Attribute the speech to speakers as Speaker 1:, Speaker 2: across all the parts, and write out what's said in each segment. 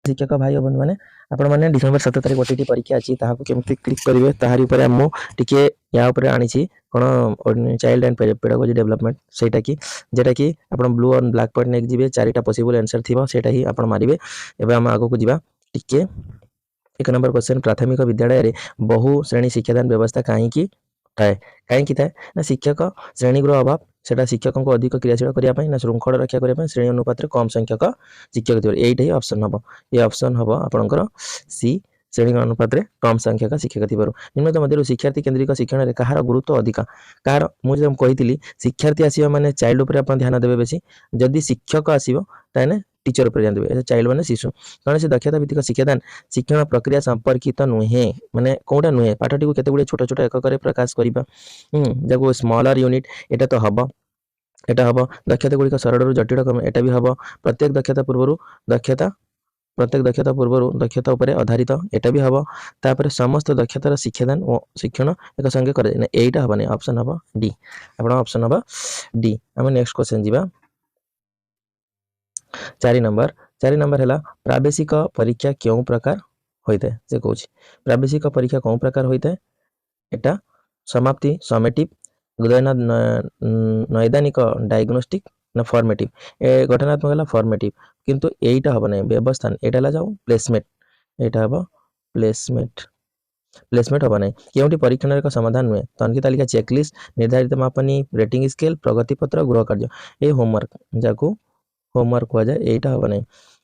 Speaker 1: शिक्षक भाई बंधु मैंने आपण मैंने डिसेम्बर 7 तारिख ओटीटी परीक्षा अच्छी केमती क्लिक करेंगे ताहारी ऊपर आम टिके या ऊपर आनी कौन चाइल्ड एंड पेडागोजी डेवलपमेंट सेटा कि जेटा कि आप ब्लू और ब्लैक पॉइंट नहीं जी 4टा पॉसिबल आंसर थी सेटा ही आप मारे एवं आम आगे को जावा टिके 1 नंबर क्वेश्चन प्राथमिक विद्यालय रे बहु श्रेणी शिक्षादान व्यवस्था कहीं थाए कहीं थाए ना शिक्षक श्रेणीगृह अभाव सेटा शिक्षकों को अधिक क्रियाशील करने ना श्रृंखला रक्षा करने श्रेणी अनुपात कम संख्यक शिक्षक थे यही ऑप्शन हम ये ऑप्शन हम आपंकर सी श्रेणी अनुपात कम संख्यक शिक्षक थी निम्न मध्य शिक्षार्थी केन्द्रिक शिक्षण में कहार गुरुत्व अधिका कहार मुझे कही शिक्षार्थी आसवा मैंने चाइल्ड उपर ध्यान देवे बेसी जदि शिक्षक आसो टीचर उपर ध्यान देवे चाइल्ड मैंने शिशु कारण से दक्षता भित्तिक शिक्षादान शिक्षण प्रक्रिया संपर्कित नुहे माने कौटा नुहे पाठटी को केते छोट छोट एकक प्रकाश करवा जब स्मॉलर यूनिट एटा तो हम एटा हम दक्षता गुड़िक सरल जटिल क्रम एटा भी हम प्रत्येक दक्षता पूर्व दक्षता उपर आधारित एटा भी हम तापर समस्त दक्षतार शिक्षादान और शिक्षण एक संगे कर एटा हम ऑप्शन हम डी आप ऑप्शन हम डी आम नेक्स्ट क्वेश्चन जीवा 4 नंबर है प्रादेशिक परीक्षा क्यों प्रकार होता है से कौन प्रादेशिक परीक्षा कौन प्रकार होता है एटा समाप्ति समेटिव नैदानिक डायग्नोस्टिक ना फॉर्मेटिव ए गठनात्मक फॉर्मेटिव किंतु एटा हम नहीं व्यवस्थान एटा जाओ प्लेसमेंट एटा हम प्लेसमेंट हम नहीं क्योंकि परीक्षण एक समाधान नुहे तनखी तालिका चेकलिस्ट निर्धारित मापनी रेटिंग स्केल प्रगति पत्र गृह कार्य ये होमवर्क जाको होमवर्क कह जाए यहीटा हम नहीं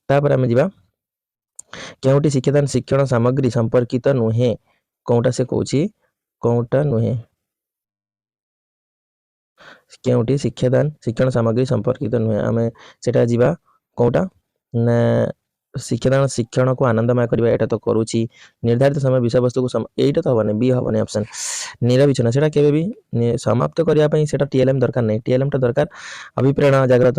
Speaker 1: तापर आम जा क्योंटी शिक्षादान शिक्षण सामग्री संपर्कित नुहे कौटा से कौच कौटा नुहे क्योंटी शिक्षादान शिक्षण सामग्री संपर्कित नुहे आम से जा कौटा ना शिक्षादान शिक्षण को आनंदमय करवा एटा तो करुच्ची निर्धारित समय विषय वस्तु को यहीटा तो हम बी हम ऑप्शन निरविच्छन से केवे भी समाप्त करने से टीएलएम दरकार नहीं टीएलएम टा दरकार अभिप्रेरणा जाग्रत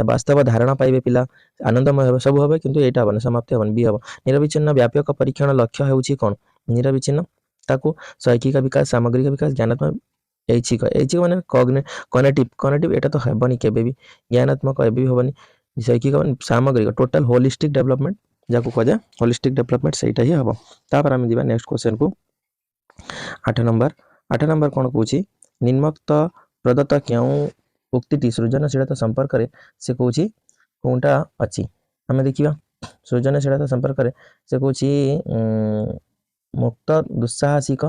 Speaker 1: वास्तव धारणा पाइबे पिला आनंदमय सब हम किंतु एटा हम समाप्ति हम बी हम निरविच्छिन्न व्यापक परीक्षण लक्ष्य होउछि कौन निरविच्छिन्न ताकू शैक्षिक विकास सामग्रिक विकास ज्ञानात्मक ऐच्छिक माने कनेटिव एटा तो हेबनी केबे भी ज्ञानात्मक एबे भी होबनी शैक्षिक सामग्रिक टोटल होलिस्टिक डेवलपमेंट जाको कह जाए होलिस्टिक डेवलपमेंट सहीटा ही हम तापर आम जा नेक्स्ट क्वेश्चन को 8 नंबर कौन कौच निम्नोक्त प्रदत्त क्यों उक्ति सृजनशीलता संपर्क से कौच कौटा अच्छी आम देखा सृजनशीलता संपर्क से कौच मुक्त दुस्साहसिक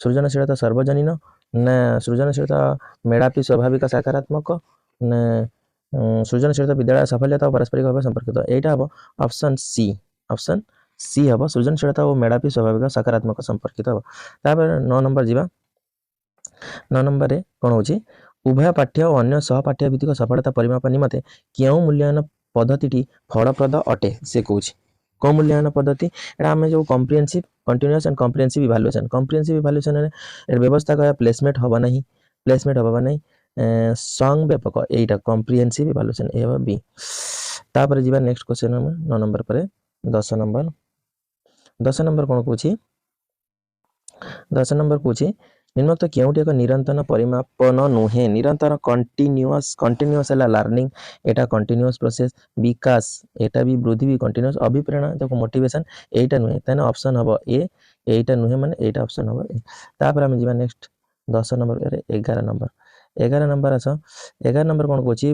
Speaker 1: सृजनशीलता सार्वजनीन ना सृजनशीलता मेड़ापी स्वाभाविक सकारात्मक ना सृजनशीलता विद्यालय सफलता और पारस्परिक भाव संपर्कित यहाँ हम ऑप्शन सी हम सृजनशीलता और मेड़ापी स्वाभाविक सकारात्मक संपर्कित हम तापर 9 नंबर जीवा 9 नंबर कौन हो उभय पाठ्य और अन्य सहपाठ्य भित्तिक सफलता परिमाप निमते क्यों मूल्यांकन पद्धति फलप्रद अटे से कौन कौ मूल्यांकन पद्धति एटा आम जो comprehensive continuous and comprehensive evaluation व्यवस्था कह प्लेसमेंट हम नहीं संग व्यापक यहीटा कम्प्रिहेंसिव इवैल्यूएशन ए बी तापर जीवा नेक्स्ट क्वेश्चन हम 9 नंबर पर 10 नंबर कौन कौच 10 नंबर कौच निम्नोक्त क्योंटी एक निरंतर परिमापन नुहे निरंतर कंटिन्यूअस है लर्निंग एटा कंटिन्यूअस प्रोसेस विकास एटा भी वृद्धि भी कंटिन्यूअस अभिप्रेरणा जो मोटिवेशन एटा नुहे तेन ऑप्शन हम ए एटा नुहे माने एटा ऑप्शन हम ए तापर हम जीवा नेक्स्ट 10 नंबर 11 नंबर आस 11 नंबर कौन कौच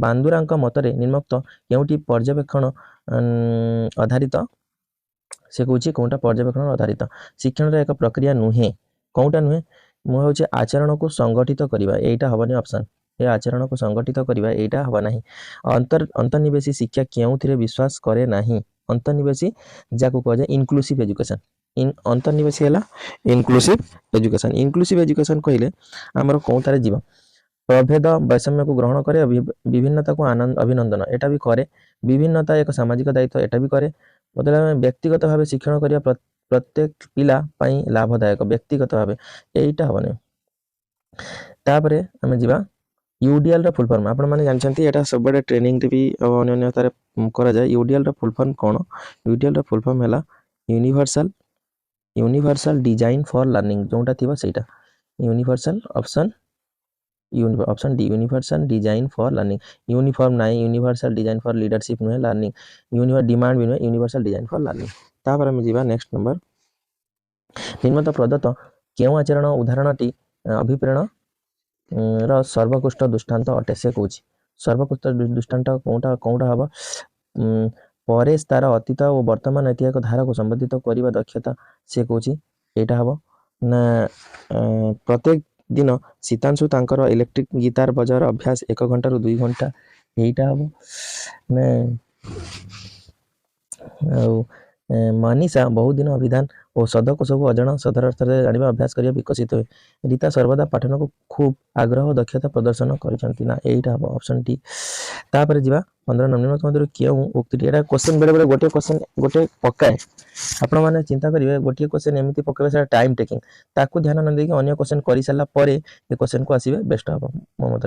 Speaker 1: बांदुरा मतरे निम्नोक्त क्योंटी पर्यवेक्षण आधारित से कौच कौटा पर्यवेक्षण आधारित शिक्षण एक प्रक्रिया नुहे कौटा नुहे मुझे आचरण को संगठित करवा यहीटा हम ऑप्शन ये आचरण को संगठित करवा यहीटा हम ना अंतर्निवेशी शिक्षा क्यों विश्वास करे ना अंतर्निवेशी जहाँ कह जाए इनक्लूसिव एजुकेशन अंतर्निवेशी है इनक्लूसिव एजुकेशन कहले आमर कौन तारे जीवा प्रभेद वैषम्य को ग्रहण करे विभिन्नता को आनंद अभिनंदन एटा भी करे विभिन्नता एक सामाजिक दायित्व एटा भी करे मतलब व्यक्तिगत भाव शिक्षण करिया प्रत्येक पिला पाई लाभदायक व्यक्तिगत भाव यहीटा हम तापर आम जा यूडीएल रा फुल फॉर्म आपण माने जानछंती एटा सब बडे ट्रेनिंग रे भी अन्यतारे करा जाय यूडीएल रा फुल फॉर्म कोन यूडीएल रा फुल फॉर्म हैला यूनिवर्सल डिजाइन फॉर लर्निंग जोटा थिबा सेटा universal option option D universal design for learning uniform नहीं यूनिवर्सल डिजाइन फॉर लीडरशिप नुहे लर्निंग यूनिवर्स डिमांड भी नुहे यूनिवर्सल डिजाइन फॉर लर्निंग तापर आम जा नेक्स्ट नंबर निम्नत प्रदत्त केउ आचरण उदाहरणटी अभिप्रेरण सर्वोत्कृष्ट दृष्टांत अटे से कौन सर्वोत्कृष्ट दृष्टांत कौटा कौटा हम परेश तार अतीत और वर्तमान ऐतिहासिक धारा को संबोधित करने दक्षता से कौन यहाँ हम ना प्रत्येक दिन सीतांशु तांकर इलेक्ट्रिक गिटार बजार अभ्यास 1 घंटा रु 2 घंटा यहाँ हम ना मनीषा बहुदिन अभिधान और शब्दकोश को अजण सदर अर्थ जाना अभ्यास करने विकसित हुए रीता सर्वदा पाठन को खूब आग्रह और दक्षता प्रदर्शन करना यहाँ हम ऑप्शन टी तापर जा 15 नंबर मध्य क्यों उक्ति यहाँ क्वेश्चन बेले बेले गोटे क्वेश्चन गोटे पकाए आपण मैंने चिंता करेंगे गोटे क्वेश्चन एमती पकड़े टाइम टेकिंग ताकू ध्यान न देकी अन्य क्वेश्चन कर सारा पर ये क्वेश्चन को आसवे बेस्ट हम मो मत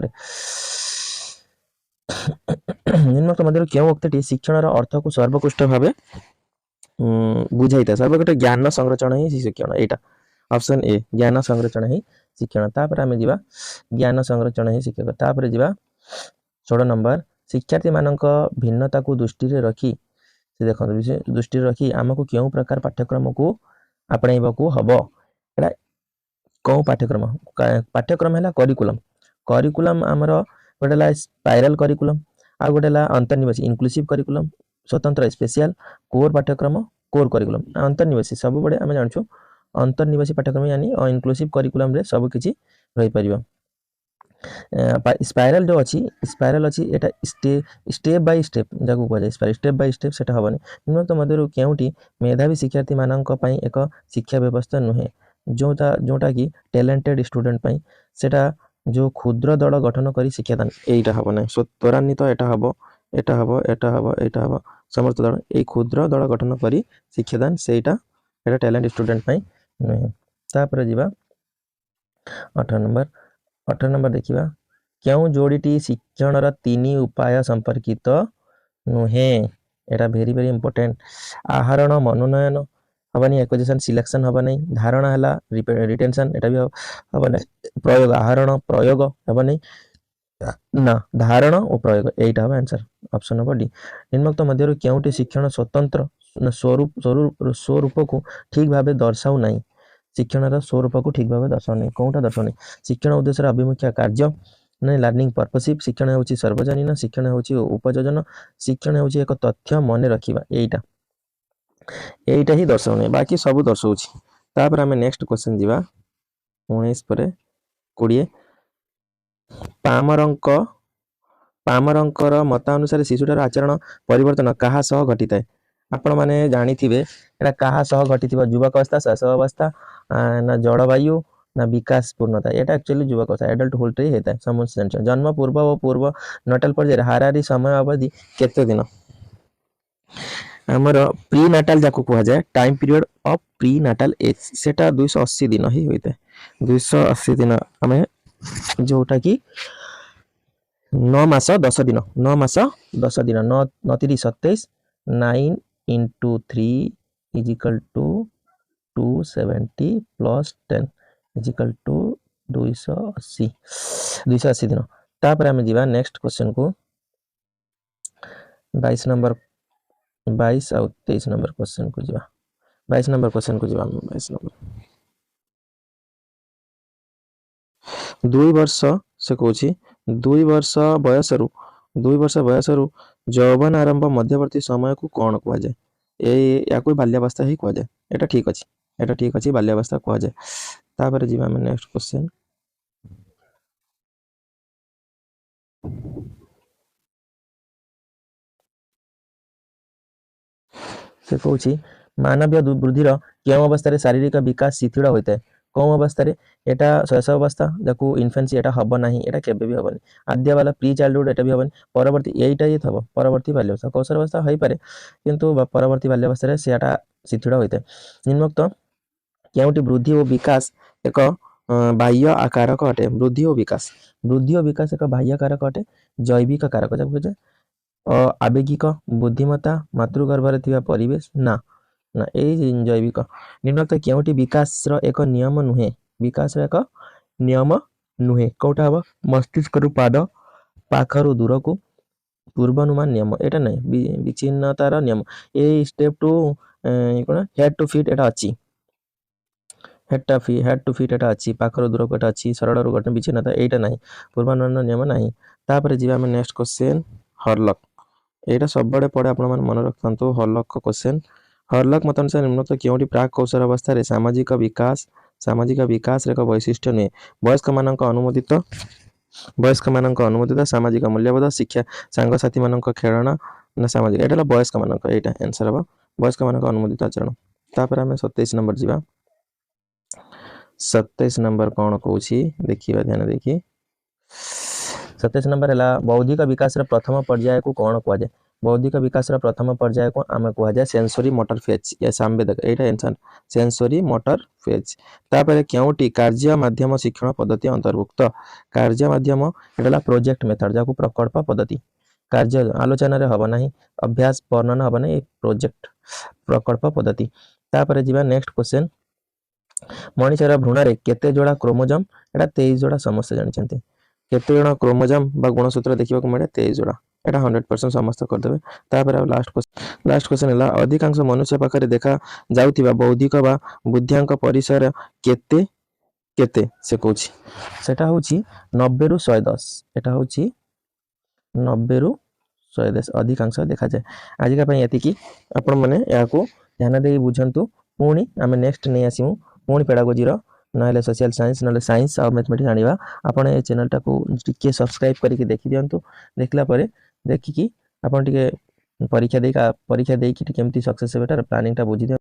Speaker 1: निम्नलिखित मध्य क्यों उक्ति शिक्षण अर्थ को सर्वोत्कृष्ट भाव बुझाई था सर्वोत्कृष्ट ज्ञान संरचना ही शिक्षण यहाँ ऑप्शन ए ज्ञान संरचना ही शिक्षण तापर आम जा ज्ञान संरचना ही शिक्षक तापर जा 16 नंबर शिक्षार्थी मानक भिन्नता को दृष्टि रखी देखो दृष्टि रखी आमको क्यों प्रकार पाठ्यक्रम को आपणा को हम एटा कौ पाठ्यक्रम है करिकुलम करिकुलम आमर गोटे स्पाइराल करिकुलम आ गोटे अंतर्निवासी इनक्लूसिव करिकुलम स्वतंत्र स्पेशल कोर पाठ्यक्रम कोर करिकुलम अंतर्निवासी सब बड़े आम जानूँ अंतर्निवासी पाठ्यक्रम यानी इनक्लूसिव करिकुलम रे सब किछि रही परिबो स्पाइराल जो अच्छी स्पाइराल अच्छी एटा स्टेप बाय स्टेप जाको कह जाए स्टेप बाय स्टेप सेटा हबनी निम्नलिखित मध्यरु केउटी मेधावी शिक्षार्थी मानक पई एक शिक्षा व्यवस्था नुहे जोटा कि टैलेंटेड स्टूडेंट पई सेटा जो क्षुद्र दल गठन करी शिक्षादान एटा हबो नै सो त्वरान्वित एटा हबो एटा हबो एटा हबो एटा हबो समर्थ दल ए क्षुद्र दल गठन करी शिक्षादान सेटा एटा टैलेंट स्टूडेंट पई नुहे तापर जीवा 18 नंबर देखिबा क्यों जोड़ीटी शिक्षण तीन उपाय संपर्कित नुहे एटा वेरी वेरी इंपोर्टेंट आहरण मनोनयन हबनी एक्विजिशन सिलेक्शन हबा नहीं धारणा हला रिटेंशन एटा भी हबा नहीं प्रयोग आहरण प्रयोग हबा नहीं ना धारण और प्रयोग एटा हबा आंसर ऑप्शन नंबर डी निम्नलिखित मध्यरु क्योंटी शिक्षण स्वतंत्र स्वरूप को ठीक भाव दर्शाऊ नहीं शिक्षण स्वरूप को ठीक भाव दर्शाऊ नहीं कौटा दर्शाऊ नहीं शिक्षण उद्देश्य अभिमुख्य कार्य नहीं लर्निंग पर्पसिव शिक्षण होची सर्वजनीन शिक्षण होची उपयोजन शिक्षण होची एक तथ्य मन रखिबा एटा ही दर्शाऊ नहीं बाकी सब दर्शाउची तापर हमें नेक्स्ट क्वेश्चन जीवा 19 पर 20 पामरंकर मतानुसार शिशुटार आचरण परिवर्तन कहा सह घटिताए आपण माने जानिथिबे एटा कहा सह घटिथिबा युवक अवस्था शैशव अवस्था ना जलवायु ना विकास पूर्णता एटा एक्चुअली युवक अवस्था एडल्ट हुड रे हेता समस्त जन्म पूर्व और पूर्व नटाल पर्याय हारारी समय अवधि केते दिन हमर प्री नाटाल जाको कहा जाए time period of prenatal age सेटा 280 दिन ही होइते 280 दिन हमें जोटा कि 9 मास 10 दिन 9 मास 10 दिन 9 27 9 into 3 is equal to 270 plus 10 is equal to 280 दिन तापर आम जीवा नेक्स्ट क्वेश्चन को 22 नंबर 22 और 23 नंबर क्वेश्चन को जीवा 22 नंबर क्वेश्चन को जीवा 22 नंबर 2 वर्ष से कहूँ 2 वर्ष बयसरु जौवन आरंभ मध्यवर्ती समय को कौन कह जाए या कोई बाल्यावस्था ही कह जाए एटा ठीक अच्छी बाल्यावस्था कह जाए तापर जीवा हम नेक्स्ट क्वेश्चन से कहूँ मानवीय वृद्धिर क्यों अवस्था शारीरिक विकास शिथिल होता है कौन अवस्था एटा शैशव अवस्था जाको इन्फेंसी एटा हब नहीं एटा केबे भी हबनी आद्य वाला प्री चाइल्डहुड एटा भी हबनी परवर्ती एटा ही थब परवर्ती बाल्यावस्था कौशल अवस्था होई पारे किंतु परवर्ती बाल्यावस्था रे सेटा शिथिल होइते निम्नलिखित केउटी वृद्धि और विकास एक बाह्य आकारक अटे वृद्धि और विकास एक बाह्य कारक अटे जैविक कारक जाको जे आवेगिक बुद्धिमत्ता मातृगर्भरे थिबा परिवेश ना ना ए जैविक निम्नलिखित केउटी विकास रो एक नियम नुहे विकास रो एक नियम नुहे कौटा हम मस्तिष्क पाद पाखर दूर को पूर्वानुमान नियम एटा नहीं विचिन्नतार नियम ए स्टेप टू कौन हेड टू फिट एटा अच्छी हेड टू फिट एटा अच्छी पाखर दूर को एटा अच्छी सरल गठन विचिन्नता एटा नहीं पूर्वानुमान नियम नहीं तापर जी आम नेक्स्ट क्वेश्चन हरलक एटा सब पड़े आप मन रखु हरलक क्वेश्चन हरलक मत अनुसार निम्नलिखित क्योंटी प्राक कौशल अवस्था रे सामाजिक विकास एक वैशिष्ट्य नुहे वयस्क मानक अनुमोदित सामाजिक मूल्यबोध शिक्षा सांगसाथी मानक खेलना ना सामाजिक एटा वयस्क मानक एटा आंसर हम वयस्क मानक अनुमोदित आचरण तापर आम 27 नंबर जीवा 27 नंबर कौन कौन देखिए ध्यान देखिए 27 नंबर है बौद्धिक विकास प्रथम पर्याय को कौन कहुए बौद्धिक विकास प्रथम पर्याय को आम कहुए सेंसरी मोटर फेज या संवेदक एटा आंसर सेंसरी मोटर फेज तापर क्योंटी कार्य माध्यम शिक्षण पद्धति अंतर्भुक्त कार्य माध्यम एटा प्रोजेक्ट मेथड जाको प्रकल्प पद्धति कार्य आलोचन हम ना अभ्यास वर्णन हम ना प्रोजेक्ट प्रकल्प पद्धति तापर जीवा नेक्स्ट क्वेश्चन मनुष्यर भ्रूण केते जोड़ा क्रोमोजोम एटा 23 जोड़ा समस्त जानते केते जोड़ा क्रोमोजोम बा गुणसूत्र देखा मिले 23 जोड़ा एटा 100% समस्त करदे तापर लास्ट क्वेश्चन है अधिकांश मनुष्य पाखे देखा जाउथिबा बौद्धिक बा बुद्धियांक परिसर केते केते से कहूँ सेटा होची 90 रु 110 एटा होची 90 रु 110 अधिकांश देखा जाए आज का ये आपण मैंने या ध्यान दे बुझंतु पुणी आम नेक्स्ट नहीं आसमु पुणी पेडागोजी ना सोशल साइंस ना साइंस और मैथमेटिक्स आनिबा आपण ए चैनल टाको टिके सब्सक्राइब करके देखि दियंतु देखला परे देखिकी आपण टिके परीक्षा देकी केमती सक्सेस हेबेटार प्लानिंग टा बुझी दियंतु।